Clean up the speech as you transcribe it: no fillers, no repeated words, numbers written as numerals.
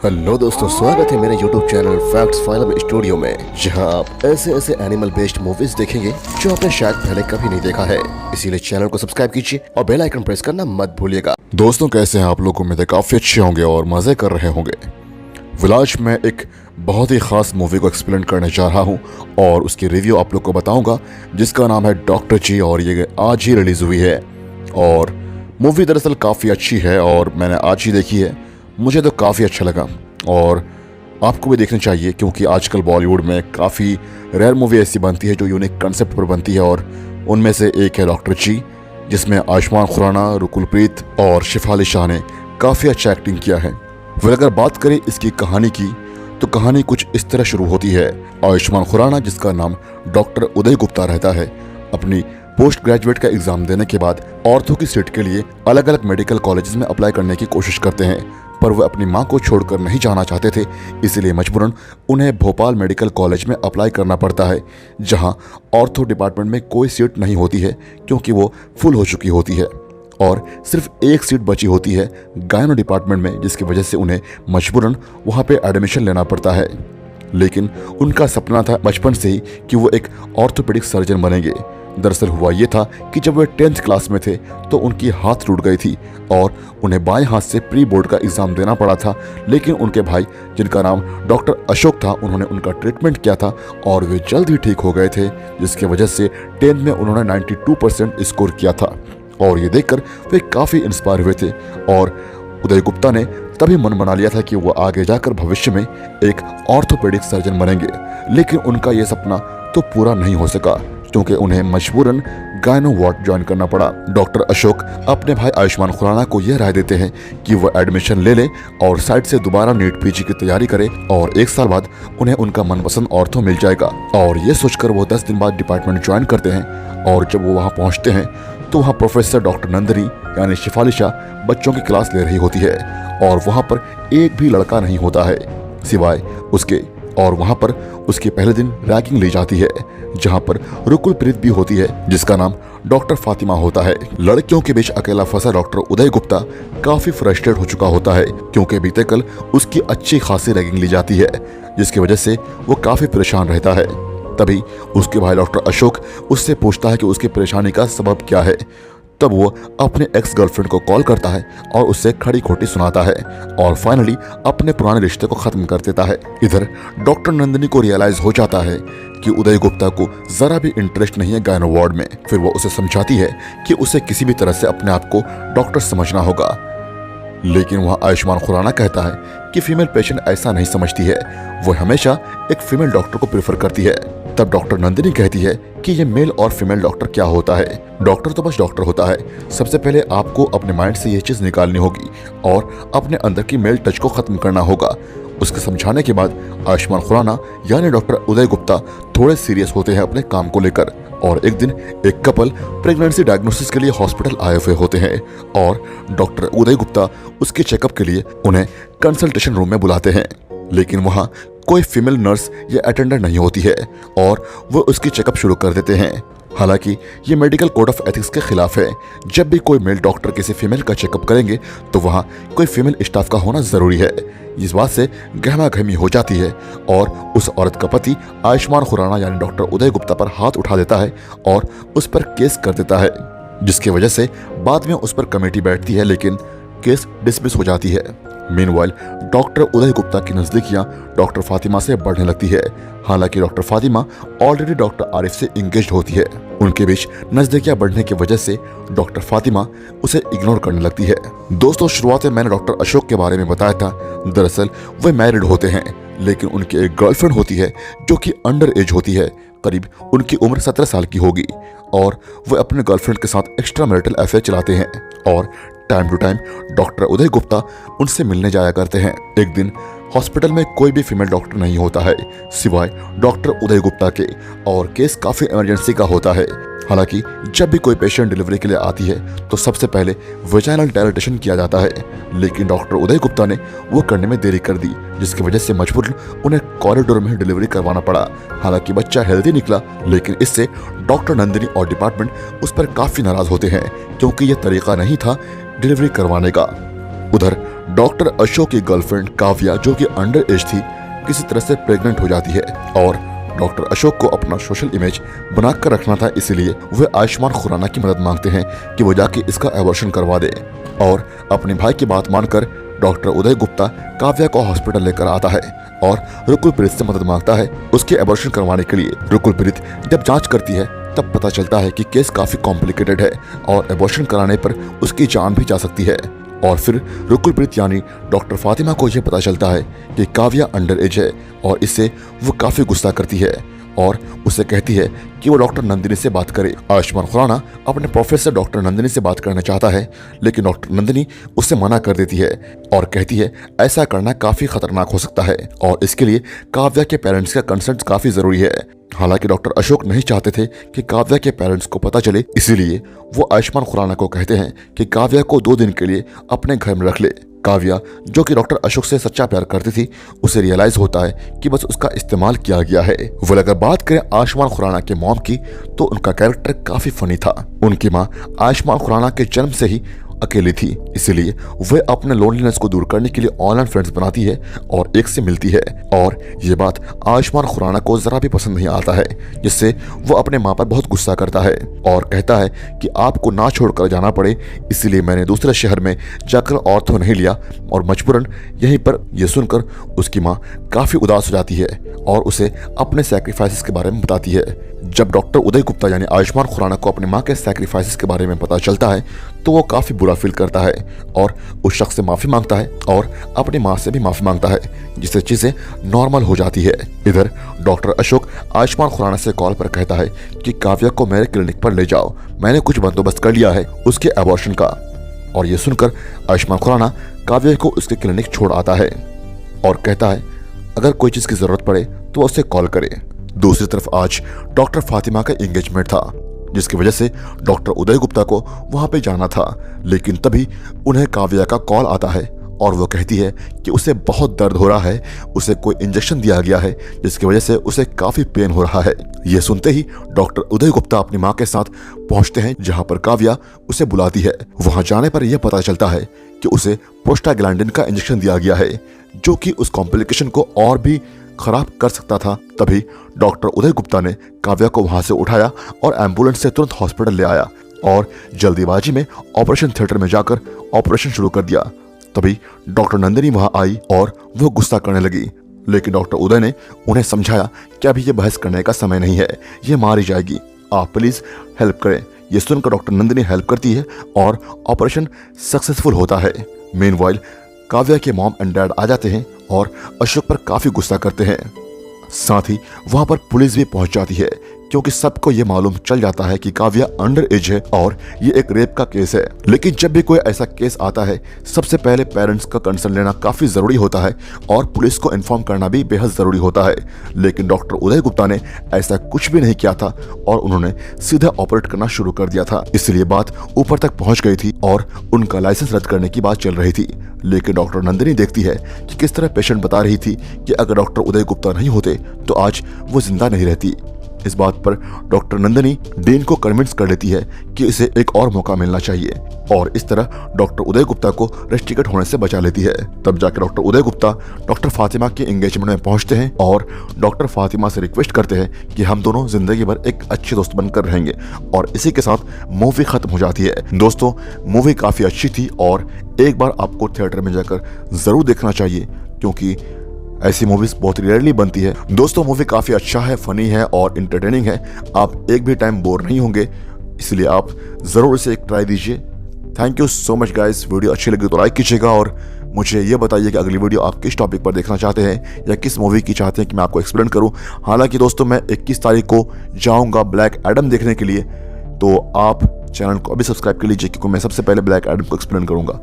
Hello दोस्तों, स्वागत है मेरे YouTube channel facts film studio में, जहां आप ऐसे एनिमल बेस्ड मूवीज देखेंगे जो आपने शायद पहले कभी नहीं देखा है। इसीलिए चैनल को सब्सक्राइब कीजिए और बेल आइकन प्रेस करना मत भूलिएगा। दोस्तों, कैसे हैं आप लोग? उम्मीद है काफी अच्छे होंगे और मजे कर रहे होंगे। विलाज में एक बहुत ही खास मूवी को एक्सप्लेन करने जा रहा हूँ और उसकी रिव्यू आप लोग को बताऊंगा, जिसका नाम है डॉक्टर जी, और ये आज ही रिलीज हुई है। और मूवी दरअसल काफ़ी अच्छी है और मैंने आज ही देखी है। मुझे तो काफ़ी अच्छा लगा और आपको भी देखना चाहिए, क्योंकि आजकल बॉलीवुड में काफ़ी रेयर मूवी ऐसी बनती है जो यूनिक कंसेप्ट पर बनती है, और उनमें से एक है डॉक्टर जी, जिसमें आयुष्मान खुराना, रुकुल प्रीत और शेफाली शाह ने काफ़ी अच्छा एक्टिंग किया है। फिर अगर बात करें इसकी कहानी की, तो कहानी कुछ इस तरह शुरू होती है। आयुष्मान खुराना, जिसका नाम डॉक्टर उदय गुप्ता रहता है, अपनी पोस्ट ग्रेजुएट का एग्जाम देने के बाद ऑर्थो की सीट के लिए अलग अलग मेडिकल कॉलेजेस में अप्लाई करने की कोशिश करते हैं, पर वह अपनी मां को छोड़कर नहीं जाना चाहते थे। इसलिए मजबूरन उन्हें भोपाल मेडिकल कॉलेज में अप्लाई करना पड़ता है, जहां ऑर्थो डिपार्टमेंट में कोई सीट नहीं होती है, क्योंकि वो फुल हो चुकी होती है और सिर्फ एक सीट बची होती है गायनो डिपार्टमेंट में, जिसकी वजह से उन्हें मजबूरन वहाँ पे एडमिशन लेना पड़ता है। लेकिन उनका सपना था बचपन से ही कि वो एक ऑर्थोपेडिक सर्जन बनेंगे। दरअसल हुआ ये था कि जब वे 10th क्लास में थे तो उनकी हाथ टूट गई थी और उन्हें बाएं हाथ से प्री बोर्ड का एग्जाम देना पड़ा था। लेकिन उनके भाई, जिनका नाम डॉक्टर अशोक था, उन्होंने उनका ट्रीटमेंट किया था और वे जल्द ही ठीक हो गए थे, जिसकी वजह से 10th में उन्होंने 92% स्कोर किया था। और ये देखकर वे काफ़ी इंस्पायर हुए थे और उदय गुप्ता ने तभी मन बना लिया था कि वो आगे जाकर भविष्य में एक ऑर्थोपेडिक सर्जन बनेंगे। लेकिन उनका ये सपना तो पूरा नहीं हो सका, क्योंकि उन्हें मजबूरन गायनो वार्ड ज्वाइन करना पड़ा। डॉक्टर अशोक अपने भाई आयुष्मान खुराना को यह राय देते हैं कि वह एडमिशन ले ले और साइड से दोबारा नीट पीजी की तैयारी करे, और 1 साल बाद उन्हें उनका मनपसंद ऑर्थो मिल जाएगा। और ये सोचकर वो 10 दिन बाद डिपार्टमेंट ज्वाइन करते हैं। और जब वो वहाँ पहुँचते हैं तो वहाँ प्रोफेसर डॉक्टर नंदिनी यानी शेफाली शाह बच्चों की क्लास ले रही होती है, और वहाँ पर एक भी लड़का नहीं होता है सिवाय उसके। और वहाँ पर उसके पहले दिन रैगिंग ली जाती है, जहाँ पर रुकुल प्रीत भी होती है, जिसका नाम डॉक्टर फातिमा होता है। लड़कियों के बीच अकेला फंसा डॉक्टर उदय गुप्ता काफी फ्रस्ट्रेट हो चुका होता है, क्योंकि बीते कल उसकी अच्छी खासी रैगिंग ली जाती है, जिसकी वजह से वो काफी परेशान रहता है। तभी उसके भाई डॉक्टर अशोक उससे पूछता है कि उसकी परेशानी का सबब क्या है। तब वो अपने एक्स गर्लफ्रेंड को कॉल करता है और उससे खड़ी खोटी सुनाता है और फाइनली अपने पुराने रिश्ते को खत्म कर देता है। इधर डॉक्टर नंदिनी को रियलाइज हो जाता है कि उदय गुप्ता को जरा भी इंटरेस्ट नहीं है गायनो वार्ड में। फिर वो उसे समझाती है कि उसे किसी भी तरह से अपने आप को डॉक्टर समझना होगा। लेकिन वहाँ आयुष्मान खुराना कहता है कि फीमेल पेशेंट ऐसा नहीं समझती है, वो हमेशा एक फीमेल डॉक्टर को प्रेफर करती है। तब डॉक्टर नंदिनी कहती है कि ये मेल और फीमेल डॉक्टर क्या होता है। डॉक्टर तो बस डॉक्टर होता है। सबसे पहले आपको अपने माइंड से ये चीज निकालनी होगी और अपने अंदर की मेल टच को खत्म करना होगा। उसके समझाने के बाद आयुष्मान खुराना यानी डॉक्टर उदय गुप्ता थोड़े सीरियस होते हैं अपने काम को लेकर। और एक दिन एक कपल प्रेगनेंसी डायग्नोसिस के लिए हॉस्पिटल आए हुए होते हैं और डॉक्टर उदय गुप्ता उसके चेकअप के लिए उन्हें कंसल्टेशन रूम में बुलाते हैं। लेकिन वहाँ कोई फीमेल नर्स या अटेंडर नहीं होती है और वो उसकी चेकअप शुरू कर देते हैं। हालांकि ये मेडिकल कोड ऑफ एथिक्स के खिलाफ है। जब भी कोई मेल डॉक्टर किसी फीमेल का चेकअप करेंगे तो वहाँ कोई फीमेल स्टाफ का होना जरूरी है। इस बात से गहमा गहमी हो जाती है और उस औरत का पति आयुष्मान खुराना यानी डॉक्टर उदय गुप्ता पर हाथ उठा देता है और उस पर केस कर देता है, जिसकी वजह से बाद में उस पर कमेटी बैठती है, लेकिन केस डिसमिस हो जाती है। मीनवाइल डॉक्टर उदय गुप्ता की नजदीकियां डॉक्टर फातिमा से बढ़ने लगती है। हालांकि doctor Fatima already doctor Arif से इंगेज्ड होती है। उनके बीच नजदीकियां बढ़ने की वजह से डॉक्टर फातिमा उसे इग्नोर करने लगती है। दोस्तों, शुरुआत में मैंने डॉक्टर अशोक के बारे में बताया था। दरअसल वे मैरिड होते हैं, लेकिन उनकी एक गर्लफ्रेंड होती है जो कि अंडर एज होती है। करीब उनकी उम्र 17 साल की होगी और वे अपने गर्लफ्रेंड के साथ एक्स्ट्रा मैरिटल अफेयर चलाते हैं और टाइम टू टाइम डॉक्टर उदय गुप्ता उनसे मिलने जाया करते हैं। एक दिन हॉस्पिटल में कोई भी फीमेल डॉक्टर नहीं होता है सिवाय डॉक्टर उदय गुप्ता के, और केस काफी इमरजेंसी का होता है। हालांकि जब भी कोई पेशेंट डिलीवरी के लिए आती है तो सबसे पहले वेजाइनल डायलेटेशन किया जाता है, लेकिन डॉक्टर उदय गुप्ता ने वो करने में देरी कर दी, जिसकी वजह से मजबूरन उन्हें कॉरिडोर में डिलीवरी करवाना पड़ा। हालांकि बच्चा हेल्दी निकला, लेकिन इससे डॉक्टर नंदिनी और डिपार्टमेंट उस पर काफी नाराज होते हैं, क्योंकि यह तरीका नहीं था डिलीवरी करवाने का। उधर डॉक्टर अशोक की गर्लफ्रेंड काव्या, जो कि अंडर एज थी, किसी तरह से प्रेग्नेंट हो जाती है और डॉक्टर अशोक को अपना सोशल इमेज बनाकर रखना था, इसीलिए वे आयुष्मान खुराना की मदद मांगते हैं कि वो जाके इसका एबॉर्शन करवा दे। और अपने भाई की बात मानकर डॉक्टर उदय गुप्ता काव्या को हॉस्पिटल लेकर आता है और रुकुल प्रीत से मदद मांगता है उसके एबॉर्शन करवाने के लिए। रुकुल प्रीत जब जांच करती है तब पता चलता है कि केस काफी कॉम्प्लिकेटेड है और एबॉर्शन कराने पर उसकी जान भी जा सकती है। और फिर रुकुल प्रीत यानी डॉक्टर फातिमा को यह पता चलता है कि काव्या अंडर एज है और इससे वो काफी गुस्सा करती है और उसे कहती है कि वो डॉक्टर नंदिनी से बात करे। आयुष्मान खुराना अपने प्रोफेसर डॉक्टर नंदिनी से बात करना चाहता है, लेकिन डॉक्टर नंदिनी उससे मना कर देती है और कहती है ऐसा करना काफी खतरनाक हो सकता है और इसके लिए काव्या के पेरेंट्स का कंसेंट काफी जरूरी है। हालांकि डॉक्टर अशोक नहीं चाहते थे कि काव्या के पेरेंट्स को पता चले, इसीलिए वो आयुष्मान खुराना को कहते हैं कि काव्या को 2 दिन के लिए अपने घर में रख ले। काव्या, जो कि डॉक्टर अशोक से सच्चा प्यार करती थी, उसे रियलाइज होता है कि बस उसका इस्तेमाल किया गया है। वह अगर बात करें आयुष्मान खुराना के मॉम की, तो उनका कैरेक्टर काफी फनी था। उनकी माँ आयुष्मान खुराना के जन्म से ही अकेली थी, इसलिए वह अपने लोनलीनेस को दूर करने के लिए ऑनलाइन फ्रेंड्स बनाती है और एक से मिलती है। और ये बात आयुष्मान खुराना को जरा भी पसंद नहीं आता है, जिससे वो अपने माँ पर बहुत गुस्सा करता है और कहता है कि आपको ना छोड़कर जाना पड़े, इसलिए मैंने दूसरे शहर में जाकर और तो नहीं लिया। और मजबूरन यहीं पर यह सुनकर उसकी माँ काफी उदास हो जाती है और उसे अपने सैक्रिफाइसेस के बारे में बताती है। जब डॉक्टर उदय गुप्ता यानी आयुष्मान खुराना को अपनी माँ के सैक्रिफाइसेस के बारे में पता चलता है तो वो काफी बुरा फील करता है और उस शख्स से माफी मांगता है और अपनी माँ से भी माफी मांगता है, जिससे चीजें नॉर्मल हो जाती है। इधर डॉक्टर अशोक आयुष्मान खुराना से कॉल पर कहता है कि काव्या को मेरे क्लिनिक पर ले जाओ, मैंने कुछ बंदोबस्त कर लिया है उसके एबॉर्शन का। और ये सुनकर आयुष्मान खुराना काव्या को उसके क्लिनिक छोड़ आता है और कहता है अगर कोई चीज की जरूरत पड़े तो उसे कॉल करे। दूसरी तरफ आज डॉक्टर फातिमा का एंगेजमेंट था, जिसकी वजह से डॉक्टर उदय गुप्ता को वहां पे जाना था, लेकिन तभी उन्हें काव्या का कॉल आता है और वो कहती है कि उसे बहुत दर्द हो रहा है, उसे कोई इंजेक्शन दिया गया है जिसकी वजह से उसे काफी पेन हो रहा है। ये सुनते ही डॉक्टर उदय गुप्ता अपनी माँ के साथ पहुंचते हैं, जहां पर काव्या उसे बुलाती है। वहां जाने पर यह पता चलता है कि उसे प्रोस्टाग्लैंडिन का इंजेक्शन दिया गया है, जो कि उस कॉम्प्लिकेशन को और भी खराब कर सकता था। तभी डॉक्टर उदय गुप्ता ने काव्या को वहां से उठाया और एम्बुलेंस से तुरंत हॉस्पिटल ले आया और जल्दीबाजी में ऑपरेशन थिएटर में जाकर ऑपरेशन शुरू कर दिया। तभी डॉक्टर नंदिनी वहां आई और वो गुस्सा करने लगी, लेकिन डॉक्टर उदय ने उन्हें समझाया कि अभी ये बहस करने का समय नहीं है, ये मारी जाएगी, आप प्लीज हेल्प करें। ये सुनकर डॉक्टर नंदिनी हेल्प करती है और ऑपरेशन सक्सेसफुल होता है। मीनवाइल काव्या के मॉम एंड डैड आ जाते हैं और अशोक पर काफी गुस्सा करते हैं। साथ ही वहां पर पुलिस भी पहुंच जाती है, क्योंकि सबको ये मालूम चल जाता है कि काव्या अंडर एज है और ये एक रेप का केस है। लेकिन जब भी कोई ऐसा केस आता है, सबसे पहले पेरेंट्स का कंसर्न लेना काफी जरूरी होता है और पुलिस को इन्फॉर्म करना भी बेहद जरूरी होता है। लेकिन डॉक्टर उदय गुप्ता ने ऐसा कुछ भी नहीं किया था और उन्होंने सीधा ऑपरेट करना शुरू कर दिया था, इसलिए बात ऊपर तक पहुंच गई थी और उनका लाइसेंस रद्द करने की बात चल रही थी। लेकिन डॉक्टर नंदिनी देखती है कि किस तरह पेशेंट बता रही थी कि अगर डॉक्टर उदय गुप्ता नहीं होते तो आज वो जिंदा नहीं रहती। इस बात पर डॉक्टर नंदिनी डीन को कन्विंस कर लेती है कि इसे एक और मौका मिलना चाहिए और इस तरह डॉक्टर उदय गुप्ता को रेस्ट्रिकेट होने से बचा लेती है। तब जाकर डॉक्टर उदय गुप्ता डॉक्टर फातिमा के एंगेजमेंट में पहुंचते हैं और डॉक्टर फातिमा से रिक्वेस्ट करते हैं कि हम दोनों जिंदगी भर एक अच्छे दोस्त बनकर रहेंगे, और इसी के साथ मूवी खत्म हो जाती है। दोस्तों, मूवी काफी अच्छी थी और एक बार आपको थिएटर में जाकर जरूर देखना चाहिए, क्योंकि ऐसी मूवीज बहुत रेयरली बनती है। दोस्तों, मूवी काफी अच्छा है, फनी है और इंटरटेनिंग है। आप एक भी टाइम बोर नहीं होंगे, इसलिए आप जरूर इसे एक ट्राई दीजिए। Thank you so much guys. Video अच्छी लगी तो लाइक कीजिएगा और मुझे ये बताइए कि अगली वीडियो आप किस टॉपिक पर देखना चाहते हैं या किस मूवी की चाहते हैं कि मैं आपको एक्सप्लेन करूं। हालांकि दोस्तों, मैं 21 तारीख को जाऊंगा ब्लैक एडम देखने के लिए, तो आप चैनल को अभी सब्सक्राइब कर लीजिए, क्योंकि मैं सबसे पहले ब्लैक एडम को एक्सप्लेन करूंगा।